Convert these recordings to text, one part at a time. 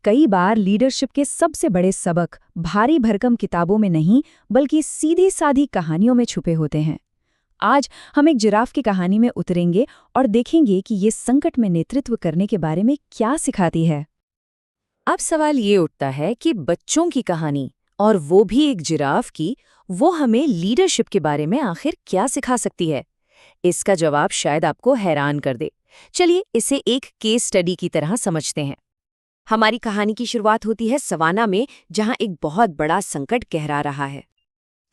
कई बार लीडरशिप के सबसे बड़े सबक भारी भरकम किताबों में नहीं बल्कि सीधी सादी कहानियों में छुपे होते हैं। आज हम एक जिराफ की कहानी में उतरेंगे और देखेंगे कि ये संकट में नेतृत्व करने के बारे में क्या सिखाती है। अब सवाल ये उठता है कि बच्चों की कहानी, और वो भी एक जिराफ की, वो हमें लीडरशिप के बारे में आखिर क्या सिखा सकती है? इसका जवाब शायद आपको हैरान कर दे। चलिए इसे एक केस स्टडी की तरह समझते हैं। हमारी कहानी की शुरुआत होती है सवाना में, जहां एक बहुत बड़ा संकट गहरा रहा है।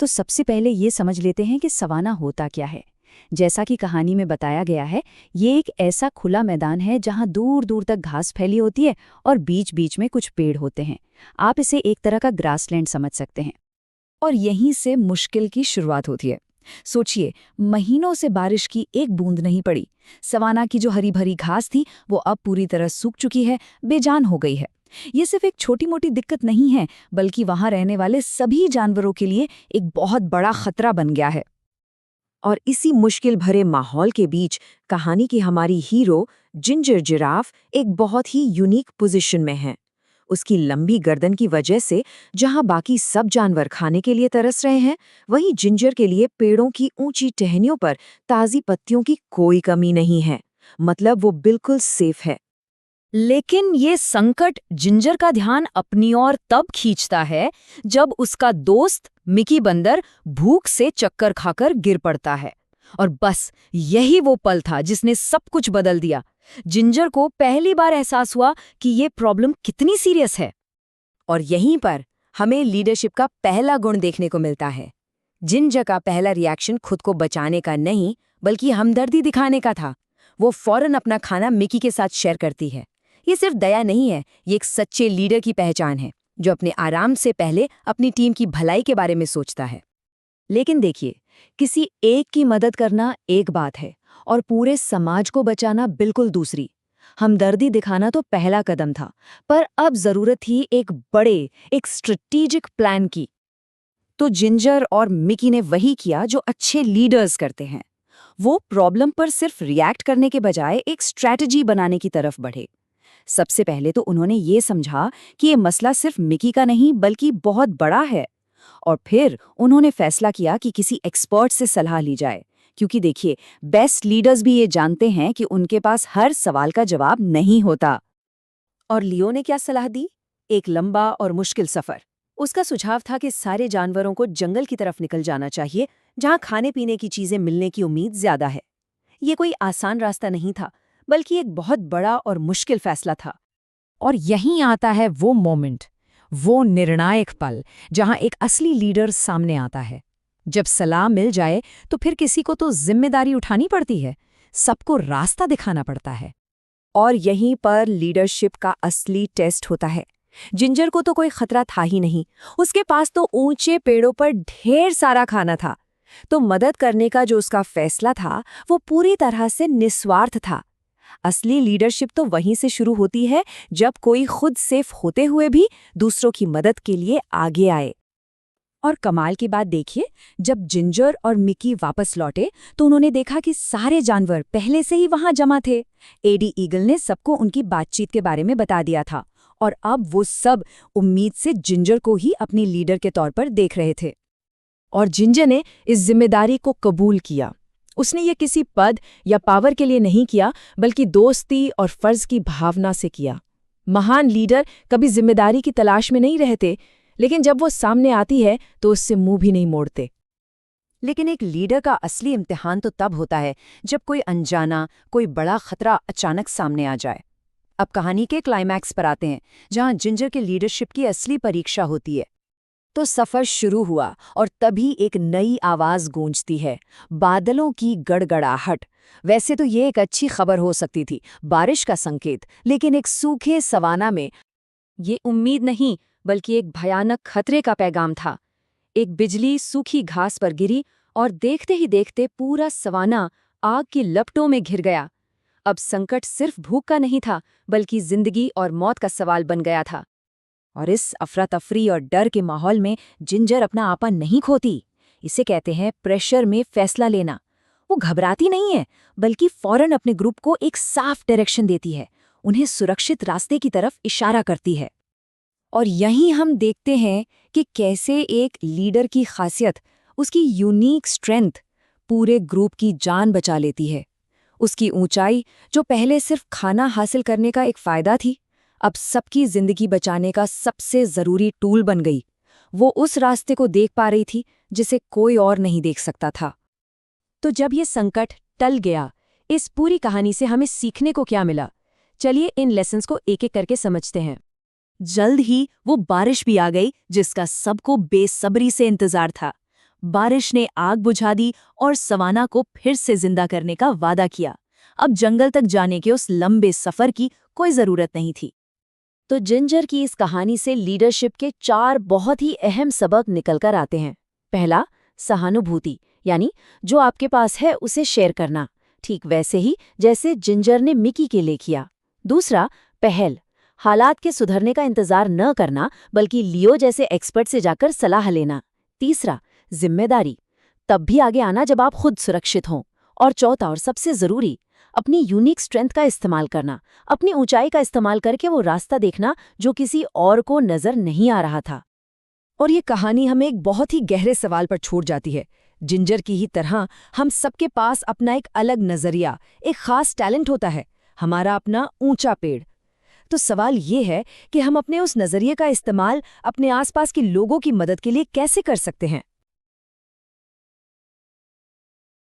तो सबसे पहले ये समझ लेते हैं कि सवाना होता क्या है। जैसा कि कहानी में बताया गया है, ये एक ऐसा खुला मैदान है जहां दूर दूर तक घास फैली होती है और बीच बीच में कुछ पेड़ होते हैं। आप इसे एक तरह का ग्रासलैंड समझ सकते हैं। और यहीं से मुश्किल की शुरुआत होती है। सोचिए, महीनों से बारिश की एक बूंद नहीं पड़ी। सवाना की जो हरी भरी घास थी वो अब पूरी तरह सूख चुकी है, बेजान हो गई है। ये सिर्फ एक छोटी मोटी दिक्कत नहीं है, बल्कि वहां रहने वाले सभी जानवरों के लिए एक बहुत बड़ा खतरा बन गया है। और इसी मुश्किल भरे माहौल के बीच कहानी की हमारी हीरो जिंजर जिराफ एक बहुत ही यूनिक पोजीशन में है। उसकी लंबी गर्दन की वजह से जहां बाकी सब जानवर खाने के लिए तरस रहे हैं, वहीं जिंजर के लिए पेड़ों की ऊंची टहनियों पर ताजी पत्तियों की कोई कमी नहीं है। मतलब वो बिल्कुल सेफ है। लेकिन ये संकट जिंजर का ध्यान अपनी ओर तब खींचता है जब उसका दोस्त मिकी बंदर भूख से चक्कर खाकर गिर पड़ता है। और बस यही वो पल था जिसने सब कुछ बदल दिया। जिंजर को पहली बार एहसास हुआ कि ये प्रॉब्लम कितनी सीरियस है। और यहीं पर हमें लीडरशिप का पहला गुण देखने को मिलता है। जिंजर का पहला रिएक्शन खुद को बचाने का नहीं, बल्कि हमदर्दी दिखाने का था। वो फौरन अपना खाना मिकी के साथ शेयर करती है। ये सिर्फ दया नहीं है, ये एक सच्चे लीडर की पहचान है, जो अपने आराम से पहले अपनी टीम की भलाई के बारे में सोचता है। लेकिन देखिए, किसी एक की मदद करना एक बात है और पूरे समाज को बचाना बिल्कुल दूसरी। हमदर्दी दिखाना तो पहला कदम था, पर अब जरूरत थी एक स्ट्रेटेजिक प्लान की। तो जिंजर और मिकी ने वही किया जो अच्छे लीडर्स करते हैं। वो प्रॉब्लम पर सिर्फ रिएक्ट करने के बजाय एक स्ट्रैटेजी बनाने की तरफ बढ़े। सबसे पहले तो उन्होंने ये समझा कि ये मसला सिर्फ मिकी का नहीं बल्कि बहुत बड़ा है। और फिर उन्होंने फैसला किया कि किसी एक्सपर्ट से सलाह ली जाए, क्योंकि देखिए, बेस्ट लीडर्स भी ये जानते हैं कि उनके पास हर सवाल का जवाब नहीं होता। और लियो ने क्या सलाह दी? एक लंबा और मुश्किल सफर। उसका सुझाव था कि सारे जानवरों को जंगल की तरफ निकल जाना चाहिए, जहां खाने पीने की चीजें मिलने की उम्मीद ज्यादा है। ये कोई आसान रास्ता नहीं था, बल्कि एक बहुत बड़ा और मुश्किल फैसला था। और यहीं आता है वो मोमेंट, वो निर्णायक पल, जहां एक असली लीडर सामने आता है। जब सलाह मिल जाए तो फिर किसी को तो जिम्मेदारी उठानी पड़ती है, सबको रास्ता दिखाना पड़ता है। और यहीं पर लीडरशिप का असली टेस्ट होता है। जिंजर को तो कोई खतरा था ही नहीं, उसके पास तो ऊंचे पेड़ों पर ढेर सारा खाना था। तो मदद करने का जो उसका फैसला था, वो पूरी तरह से निस्वार्थ था। असली लीडरशिप तो वहीं से शुरू होती है जब कोई खुद सेफ होते हुए भी दूसरों की मदद के लिए आगे आए। और कमाल की बात देखिए, जब जिंजर और मिकी वापस लौटे तो उन्होंने देखा कि सारे जानवर पहले से ही वहां जमा थे। एडी ईगल ने सबको उनकी बातचीत के बारे में बता दिया था और अब वो सब उम्मीद से जिंजर को ही अपनी लीडर के तौर पर देख रहे थे। और जिंजर ने इस जिम्मेदारी को कबूल किया। उसने ये किसी पद या पावर के लिए नहीं किया, बल्कि दोस्ती और फर्ज की भावना से किया। महान लीडर कभी जिम्मेदारी की तलाश में नहीं रहते, लेकिन जब वो सामने आती है तो उससे मुंह भी नहीं मोड़ते। लेकिन एक लीडर का असली इम्तिहान तो तब होता है जब कोई अनजाना, कोई बड़ा खतरा अचानक सामने आ जाए। अब कहानी के क्लाइमैक्स पर आते हैं, जहां जिंजर के लीडरशिप की असली परीक्षा होती है। तो सफर शुरू हुआ और तभी एक नई आवाज गूंजती है, बादलों की गड़गड़ाहट। वैसे तो ये एक अच्छी खबर हो सकती थी, बारिश का संकेत, लेकिन एक सूखे सवाना में ये उम्मीद नहीं बल्कि एक भयानक खतरे का पैगाम था। एक बिजली सूखी घास पर गिरी और देखते ही देखते पूरा सवाना आग की लपटों में घिर गया। अब संकट सिर्फ भूख का नहीं था, बल्कि जिंदगी और मौत का सवाल बन गया था। और इस अफरा तफरी और डर के माहौल में जिंजर अपना आपा नहीं खोती। इसे कहते हैं प्रेशर में फैसला लेना। वो घबराती नहीं है, बल्कि फौरन अपने ग्रुप को एक साफ डायरेक्शन देती है, उन्हें सुरक्षित रास्ते की तरफ इशारा करती है। और यहीं हम देखते हैं कि कैसे एक लीडर की खासियत, उसकी यूनिक स्ट्रेंथ, पूरे ग्रुप की जान बचा लेती है। उसकी ऊंचाई, जो पहले सिर्फ खाना हासिल करने का एक फायदा थी, अब सबकी जिंदगी बचाने का सबसे जरूरी टूल बन गई। वो उस रास्ते को देख पा रही थी जिसे कोई और नहीं देख सकता था। तो जब ये संकट टल गया, इस पूरी कहानी से हमें सीखने को क्या मिला? चलिए इन लेसन्स को एक एक करके समझते हैं। जल्द ही वो बारिश भी आ गई जिसका सबको बेसब्री से इंतजार था। बारिश ने आग बुझा दी और सवाना को फिर से जिंदा करने का वादा किया। अब जंगल तक जाने के उस लंबे सफर की कोई जरूरत नहीं थी। तो जिंजर की इस कहानी से लीडरशिप के 4 बहुत ही अहम सबक निकलकर आते हैं। पहला, सहानुभूति, यानी जो आपके पास है उसे शेयर करना, ठीक वैसे ही जैसे जिंजर ने मिकी के लिए किया। दूसरा, पहल, हालात के सुधरने का इंतजार न करना बल्कि लियो जैसे एक्सपर्ट से जाकर सलाह लेना। तीसरा, जिम्मेदारी, तब भी आगे आना जब आप खुद सुरक्षित हों। और चौथा और सबसे जरूरी, अपनी यूनिक स्ट्रेंथ का इस्तेमाल करना, अपनी ऊंचाई का इस्तेमाल करके वो रास्ता देखना जो किसी और को नजर नहीं आ रहा था। और ये कहानी हमें एक बहुत ही गहरे सवाल पर छोड़ जाती है। जिंजर की ही तरह हम सबके पास अपना एक अलग नजरिया, एक खास टैलेंट होता है, हमारा अपना ऊंचा पेड़। तो सवाल ये है कि हम अपने उस नजरिए का इस्तेमाल अपने आसपास के लोगों की मदद के लिए कैसे कर सकते हैं।